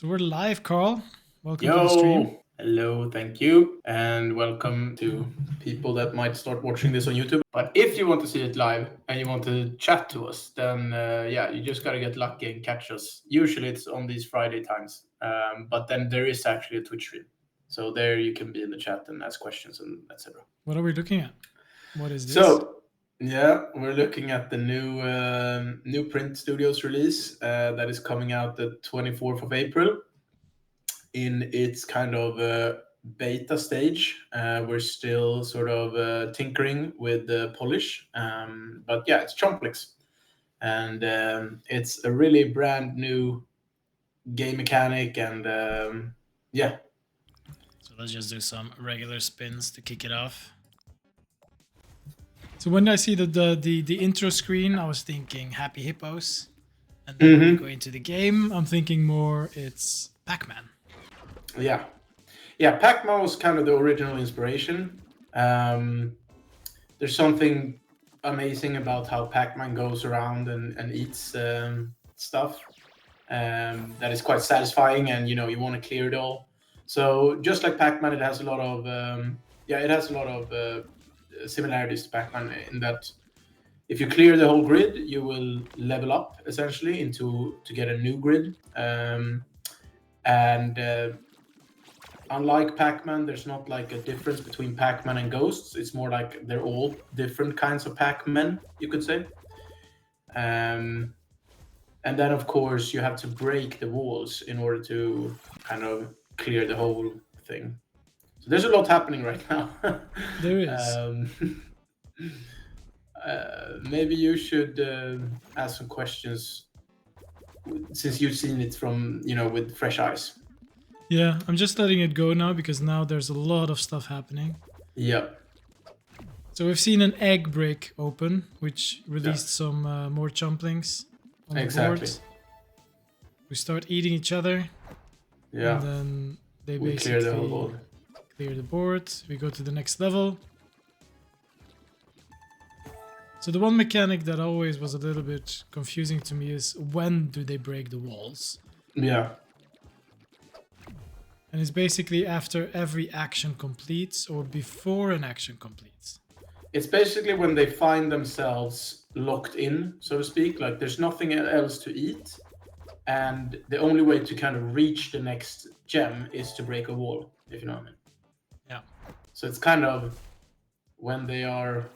So we're live, Carl. Welcome to the stream. Yo, hello, thank you, and welcome to people that might start watching this on YouTube. But if you want to see it live and you want to chat to us, then yeah, you just gotta get lucky and catch us. Usually it's on these Friday times, but then there is actually a Twitch stream, so there you can be in the chat and ask questions and etc. What are we looking at? What is this? So yeah, we're looking at the new Print Studios release that is coming out the 24th of April. In its kind of beta stage. We're still sort of tinkering with the polish, but yeah, it's Chomplings, and it's a really brand new game mechanic, and yeah. So let's just do some regular spins to kick it off. So when I see the intro screen, I was thinking Happy Hippos, and then when we go into the game, I'm thinking more it's Pac-Man. Yeah, Pac-Man was kind of the original inspiration. There's something amazing about how Pac-Man goes around and eats stuff that is quite satisfying, and you want to clear it all. So just like Pac-Man, it has a lot of similarities to Pac-Man in that if you clear the whole grid, you will level up essentially to get a new grid. And unlike Pac-Man, there's not like a difference between Pac-Man and Ghosts. It's more like they're all different kinds of Pac-Man, you could say. And then, of course, you have to break the walls in order to kind of clear the whole thing. So there's a lot happening right now. There is. Maybe you should ask some questions since you've seen it from, with fresh eyes. Yeah, I'm just letting it go now because now there's a lot of stuff happening. Yeah. So we've seen an egg break open, which released some more chomplings on the board. We start eating each other. Yeah. And then they we basically clear the whole board. Clear the board. We go to the next level. So the one mechanic that always was a little bit confusing to me is when do they break the walls? Yeah. And it's basically after every action completes or before an action completes. It's basically when they find themselves locked in, so to speak, like there's nothing else to eat, and the only way to kind of reach the next gem is to break a wall, if you know what I mean. Yeah. So it's kind of when they are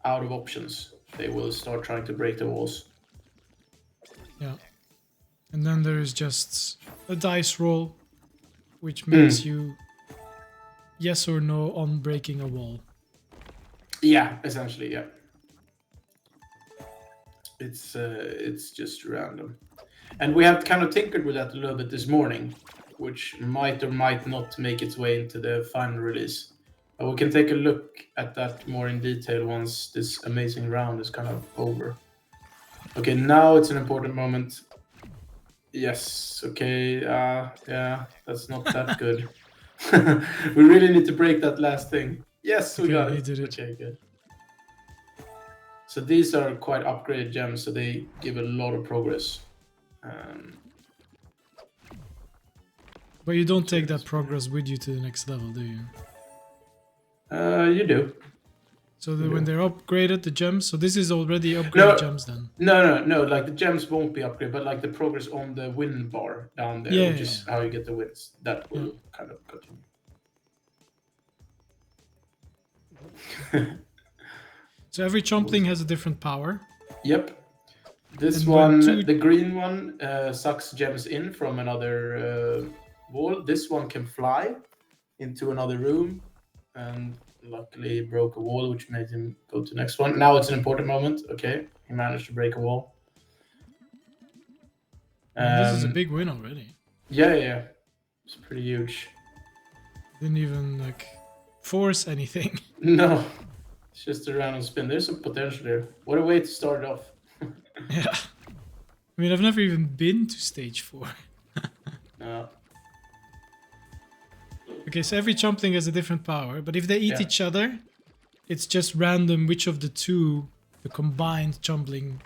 out of options, they will start trying to break the walls. Yeah. And then there is just a dice roll, which makes you yes or no on breaking a wall. Yeah, essentially, yeah. It's just random. And we have kind of tinkered with that a little bit this morning, which might or might not make its way into the final release. We can take a look at that more in detail once this amazing round is kind of over. Okay, now it's an important moment. Yes, okay, yeah, that's not that good. We really need to break that last thing. Yes, we got it. Did it. Okay, good. So these are quite upgraded gems, so they give a lot of progress. But you don't take that progress with you to the next level, do you? You do. So when they're upgraded, the gems. So this is already upgraded gems then. No. Like the gems won't be upgraded, but like the progress on the win bar down there, which is how you get the wins, that will kind of continue. So every chompling has a different power. Yep. This one, the green one, sucks gems in from another wall. This one can fly into another room, and luckily broke a wall, which made him go to the next one. Now it's an important moment. Okay, he managed to break a wall. This is a big win already. Yeah. It's pretty huge. Didn't even like force anything. No, it's just a random spin. There's some potential there. What a way to start it off. Yeah. I mean, I've never even been to stage 4. No. Okay, so every chompling has a different power, but if they eat each other, it's just random which of the two the combined chompling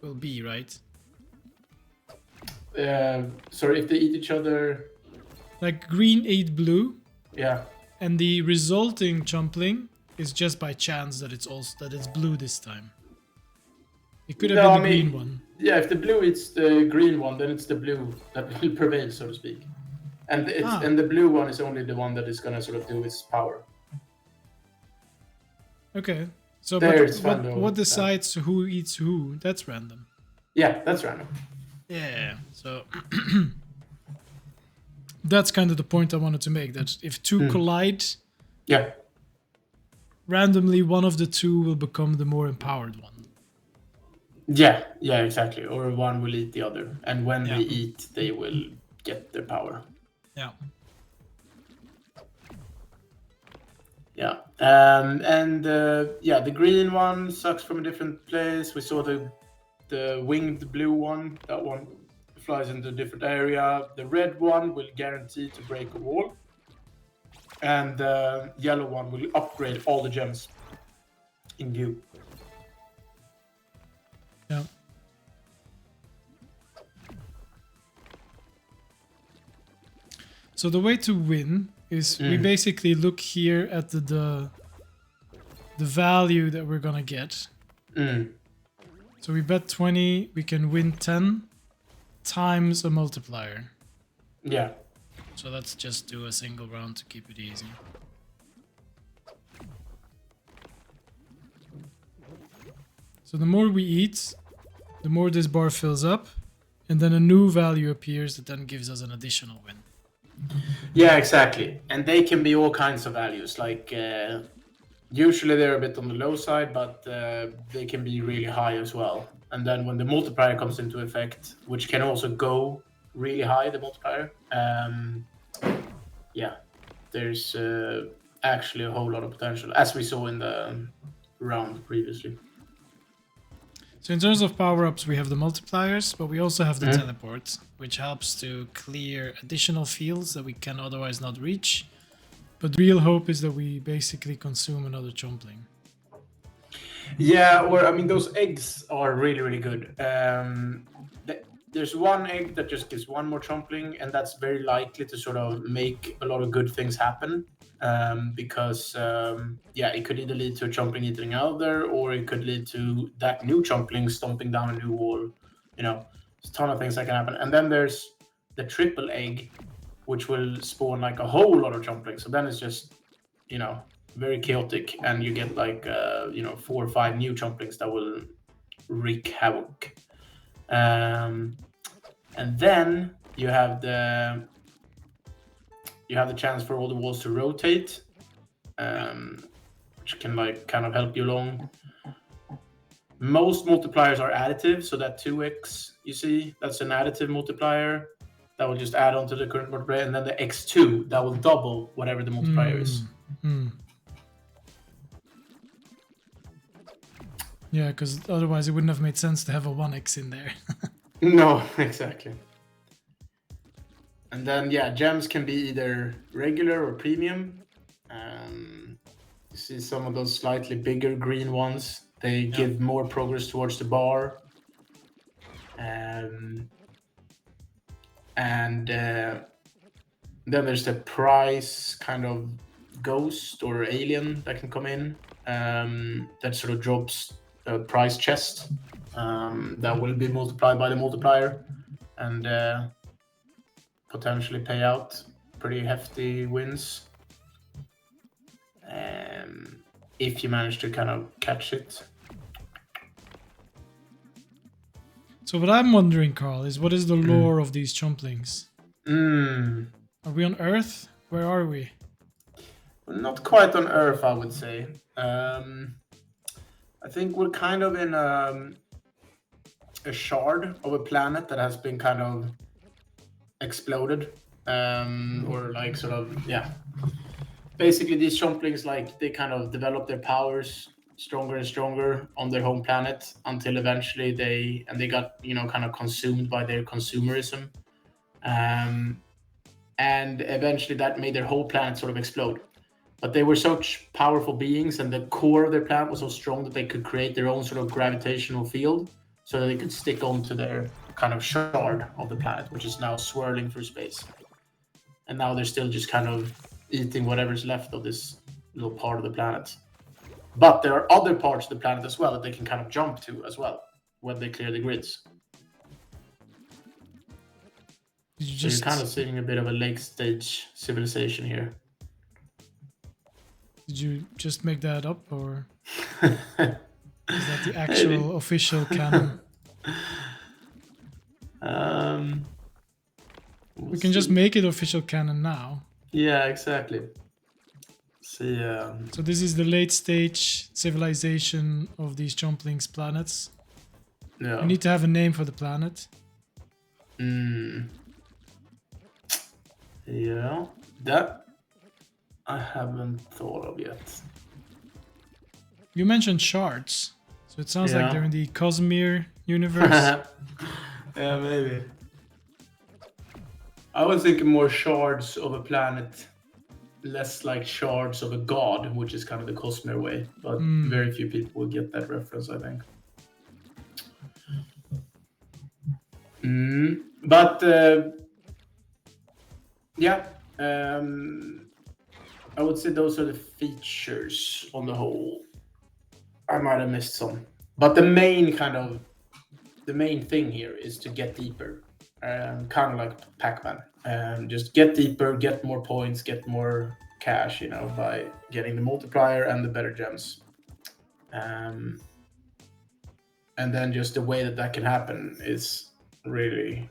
will be, right? Sorry, if they eat each other. Like green ate blue, Yeah. and the resulting Chompling is just by chance that it's blue this time. It could have No, been I the green mean, one. yeah. If the blue eats the green one, then it's the blue that will prevail, so to speak. And Ah, the blue one is only the one that is gonna sort of do its power. okay. So, but There, it's fine what though. decides who eats who? That's random. Yeah, that's random. Yeah. So that's kind of the point I wanted to make. That if two collide, Yeah. randomly one of the two will become the more empowered one. Yeah, yeah, exactly. Or one will eat the other, and when they Yeah. eat, they will get their power. Yeah. Yeah, and yeah, the green one sucks from a different place. We saw the winged blue one. That one flies into a different area. The red one will guarantee to break a wall, and the yellow one will upgrade all the gems in view. Yeah. So the way to win is we basically look here at the value that we're gonna get. So we bet 20, we can win 10 times a multiplier. Yeah. So let's just do a single round to keep it easy. So the more we eat, the more this bar fills up, and then a new value appears that then gives us an additional win. Yeah, exactly. And they can be all kinds of values. Like usually they're a bit on the low side, but they can be really high as well. And then when the multiplier comes into effect, which can also go really high, the multiplier, yeah, there's actually a whole lot of potential, as we saw in the round previously. So in terms of power-ups, we have the multipliers, but we also have the teleport, which helps to clear additional fields that we can otherwise not reach. But the real hope is that we basically consume another Chompling. Yeah, or I mean, those eggs are really, really good. There's one egg that just gives one more Chompling, and that's very likely to sort of make a lot of good things happen. Because yeah, it could either lead to a Chompling eating another, or it could lead to that new Chompling stomping down a new wall. You know, there's a ton of things that can happen. And then there's the triple egg, which will spawn like a whole lot of Chomplings. So then it's just, you know, very chaotic, and you get like 4 or 5 new Chomplings that will wreak havoc. And then you have the chance for all the walls to rotate, which can like kind of help you along. Most multipliers are additive, so that 2x you see, that's an additive multiplier that will just add on to the current multiplier, and then the x2 that will double whatever the multiplier is. Yeah, because otherwise it wouldn't have made sense to have a 1x in there. No, exactly. And then, yeah, gems can be either regular or premium. You see some of those slightly bigger green ones. They give more progress towards the bar. And then there's the price kind of ghost or alien that can come in. That sort of drops a price chest that will be multiplied by the multiplier, and potentially pay out pretty hefty wins if you manage to kind of catch it. So what I'm wondering, Carl, is what is the lore of these Chomplings? Are we on Earth? Where are we? Not quite on Earth, I would say. I think we're kind of in a shard of a planet that has been kind of exploded, or like sort of, yeah. Basically, these Chomplings, like, they kind of develop their powers stronger and stronger on their home planet until eventually they got, kind of consumed by their consumerism. And eventually that made their whole planet sort of explode. But they were such powerful beings, and the core of their planet was so strong that they could create their own sort of gravitational field so that they could stick onto their kind of shard of the planet, which is now swirling through space. And now they're still just kind of eating whatever's left of this little part of the planet. But there are other parts of the planet as well that they can kind of jump to as well when they clear the grids. So you're kind of seeing a bit of a late stage civilization here. Did you just make that up, or is that the actual official canon? We can just make it official canon now. Yeah, exactly. See, so this is the late stage civilization of these Chomplings planets. Yeah. We need to have a name for the planet. Yeah, that I haven't thought of yet. You mentioned shards, so it sounds like they're in the Cosmere universe. Yeah, maybe. I was thinking more shards of a planet, less like shards of a god, which is kind of the Cosmere way. But very few people will get that reference, I think. But yeah, I would say those are the features on the whole. I might have missed some, but the main thing here is to get deeper, kind of like Pac-Man. Just get deeper, get more points, get more cash, by getting the multiplier and the better gems. And then just the way that can happen is really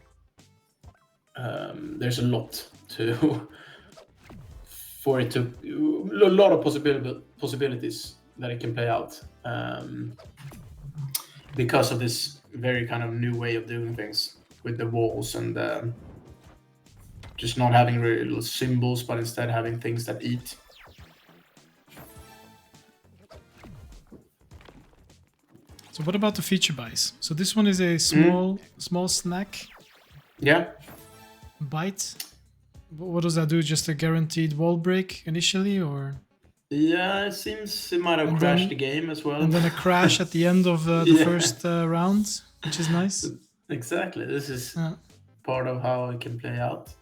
there's a lot for it to a lot of possibilities that it can play out because of this very kind of new way of doing things with the walls and just not having real symbols, but instead having things that eat. So what about the feature buys? So this one is a small snack. Yeah. Bite. What does that do? Just a guaranteed wall break initially, or? Yeah, it seems it might have crashed the game as well. And then a crash at the end of the first round, which is nice. Exactly. This is part of how it can play out.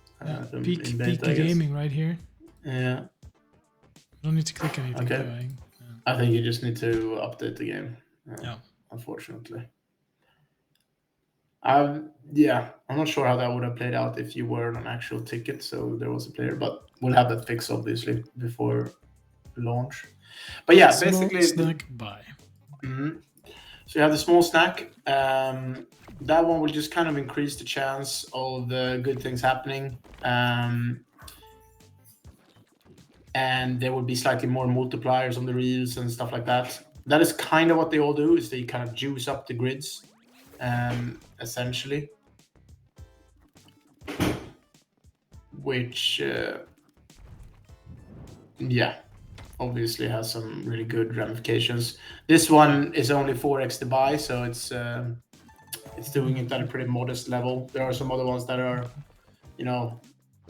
Peak gaming right here. Yeah. I don't need to click anything. Okay. I think you just need to update the game. Unfortunately. I'm not sure how that would have played out if you were on an actual ticket, so there was a player, but we'll have that fixed obviously before launch. But yeah, basically snack buy. So you have the small snack. That one will just kind of increase the chance of good things happening. And there will be slightly more multipliers on the reels and stuff like that. That is kind of what they all do, is they kind of juice up the grids, essentially. Which, obviously has some really good ramifications. This one is only 4x the buy, so it's doing it at a pretty modest level. There are some other ones that are,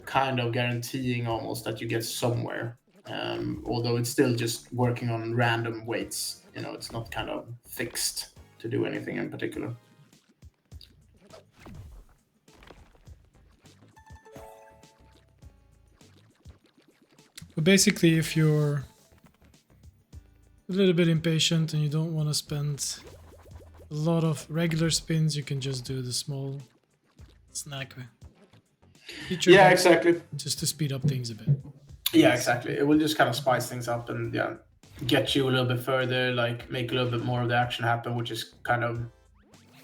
kind of guaranteeing almost that you get somewhere. Although it's still just working on random weights. It's not kind of fixed to do anything in particular. But basically, if you're a little bit impatient and you don't want to spend a lot of regular spins, you can just do the small snack feature. Yeah, exactly. Just to speed up things a bit. Yeah, exactly. It will just kind of spice things up and get you a little bit further, like make a little bit more of the action happen, which is kind of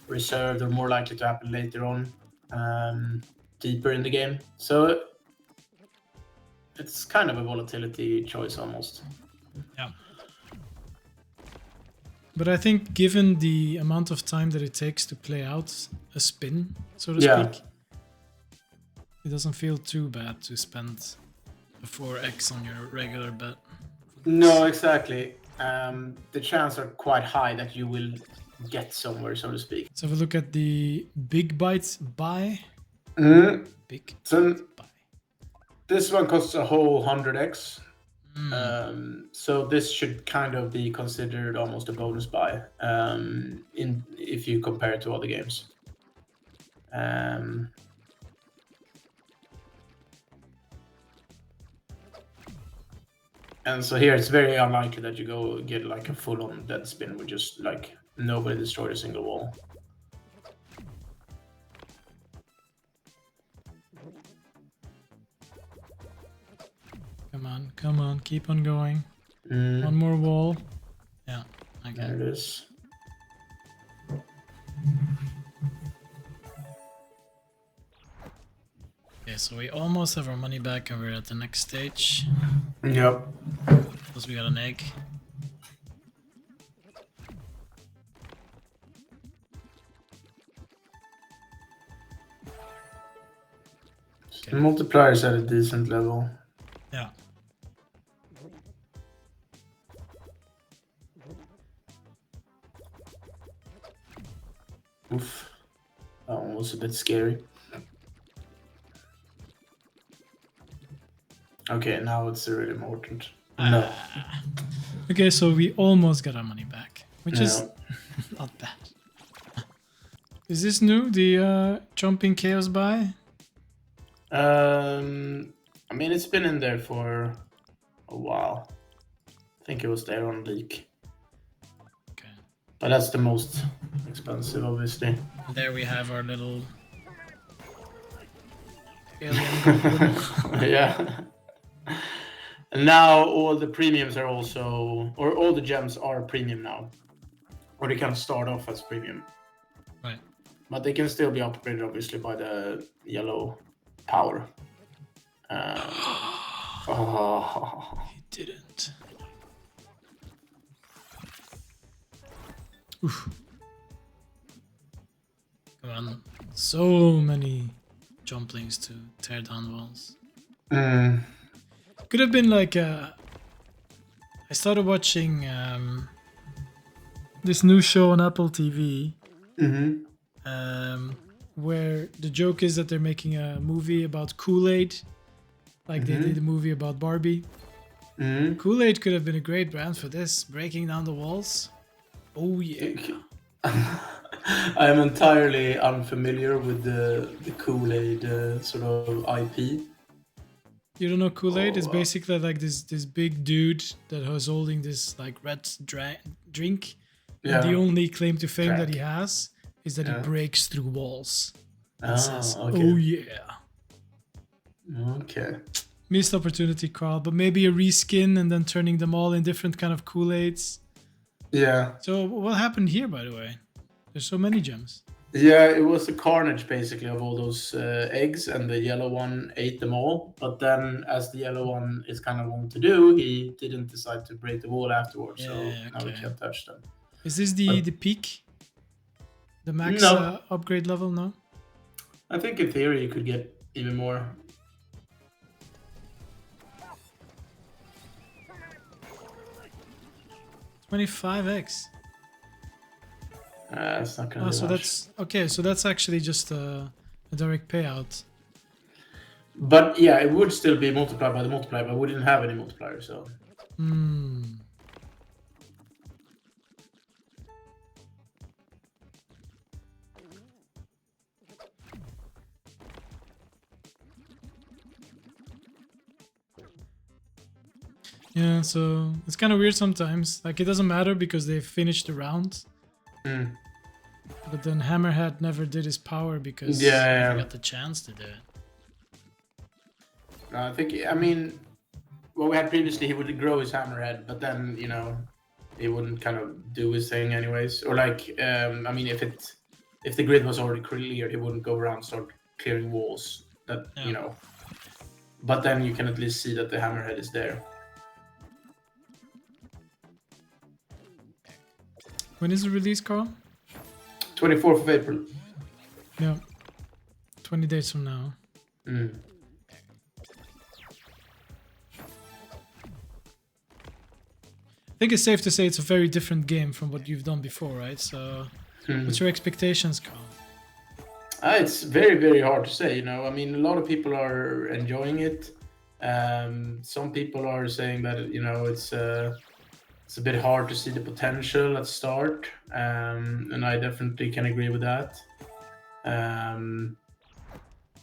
reserved or more likely to happen later on, deeper in the game. So it's kind of a volatility choice almost. Yeah. But I think given the amount of time that it takes to play out a spin, so to speak, it doesn't feel too bad to spend a 4x on your regular bet. No, exactly. The chances are quite high that you will get somewhere, so to speak. So if we look at the big bites buy. Big buy. This one costs a whole 100x. So this should kind of be considered almost a bonus buy if you compare it to other games. Um, and so here it's very unlikely that you go get like a full-on dead spin with just like nobody destroyed a single wall. Come on, keep on going. Mm. One more wall. Yeah, okay. There it is. Okay, so we almost have our money back and we're at the next stage. Yep. Plus we got an egg. The multiplier's at a decent level. Yeah. Oof. That one was a bit scary. Okay, now it's really important. No. Okay, so we almost got our money back, which is not bad. Is this new? The Chomping Chaos buy? I mean, it's been in there for a while. I think it was there on leak. Okay. But that's the most expensive, obviously. And there we have our little alien goblin. Yeah. And now all the premiums are also, or all the gems are premium now. Or they can start off as premium. Right. But they can still be upgraded, obviously, by the yellow power. Oh. He didn't. Oof. Come on. So many Chomplings to tear down walls. Could have been like I started watching this new show on Apple TV. Where the joke is that they're making a movie about Kool-Aid, like they did a movie about Barbie. Kool-Aid could have been a great brand for this, breaking down the walls. Oh yeah. I am entirely unfamiliar with the Kool-Aid sort of IP. You don't know Kool-Aid? It's basically like this big dude that was holding this like red drink. And the only claim to fame that he has is that he breaks through walls. And says, okay. oh yeah. Okay. Missed opportunity, Carl, but maybe a reskin and then turning them all in different kind of Kool-Aids. Yeah. So what happened here, by the way? There's so many gems. Yeah, it was a carnage basically of all those eggs, and the yellow one ate them all. But then, as the yellow one is kind of wanting to do, he didn't decide to break the wall afterwards. Yeah, so okay. now we can't touch them. Is this the peak? The max No. upgrade level? No? I think in theory you could get even more. $25x. It's not gonna. Oh, so that's okay. So that's actually just a direct payout. But yeah, it would still be multiplied by the multiplier, but we didn't have any multiplier, so. Yeah, so it's kind of weird sometimes. Like, it doesn't matter because they finished the round. But then Hammerhead never did his power because he never got the chance to do it. I think, I mean, what we had previously, he would grow his Hammerhead, but then, you know, he wouldn't kind of do his thing anyways. Or like, I mean, if the grid was already cleared, he wouldn't go around and start clearing walls. That, you know. But then you can at least see that the Hammerhead is there. When is the release, Carl? 24th of April. Yeah. 20 days from now. I think it's safe to say it's a very different game from what you've done before, right? So, what's your expectations, Carl? It's very, very hard to say, you know. I mean, a lot of people are enjoying it. Some people are saying that, you know, it's a bit hard to see the potential at start, and I definitely can agree with that.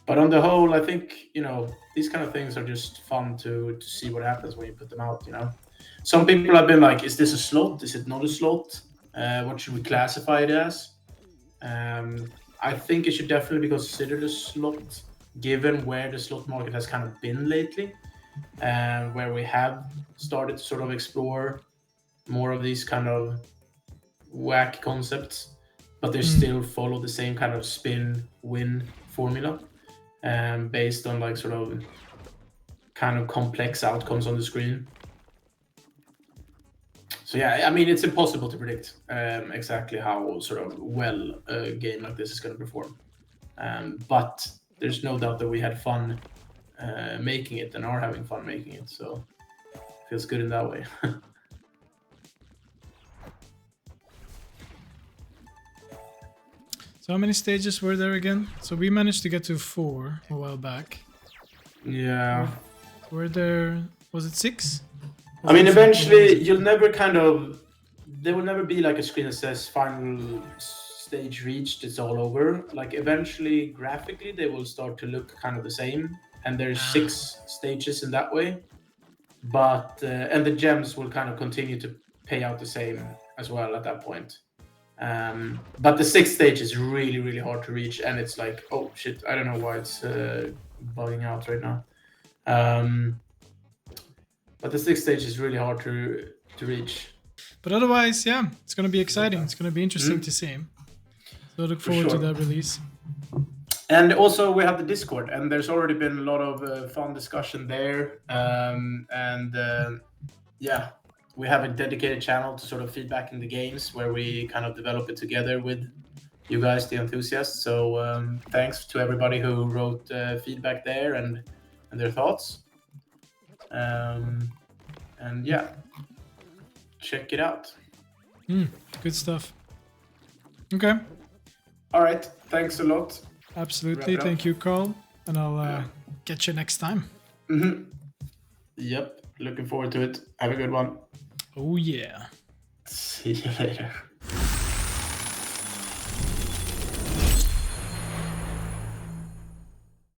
But on the whole, I think, these kind of things are just fun to see what happens when you put them out. Some people have been like, is this a slot? Is it not a slot? What should we classify it as? I think it should definitely be considered a slot, given where the slot market has kind of been lately, and where we have started to sort of explore more of these kind of whack concepts, but they still follow the same kind of spin win formula, based on like sort of kind of complex outcomes on the screen. So yeah, I mean, it's impossible to predict exactly how sort of well a game like this is going to perform. But there's no doubt that we had fun making it and are having fun making it. So it feels good in that way. So how many stages were there again? So we managed to get to 4 a while back. Yeah. Were there... Was it 6? I mean, eventually you'll never there will never be like a screen that says final stage reached, it's all over. Like eventually graphically they will start to look kind of the same, and there's 6 stages in that way. But and the gems will kind of continue to pay out the same as well at that point. But the 6th stage is really, really hard to reach, and it's like, oh shit, I don't know why it's bugging out right now. But the 6th stage is really hard to reach. But otherwise, yeah, it's going to be exciting. It's going to be interesting to see. So I look forward to that release. And also we have the Discord, and there's already been a lot of fun discussion there. Yeah, we have a dedicated channel to sort of feedback in the games where we kind of develop it together with you guys, the enthusiasts. So thanks to everybody who wrote feedback there and their thoughts. And yeah, check it out. Good stuff. Okay. All right. Thanks a lot. Absolutely. Thank you, Carl. And I'll catch you next time. Yep. Looking forward to it. Have a good one. Oh, yeah. See you later.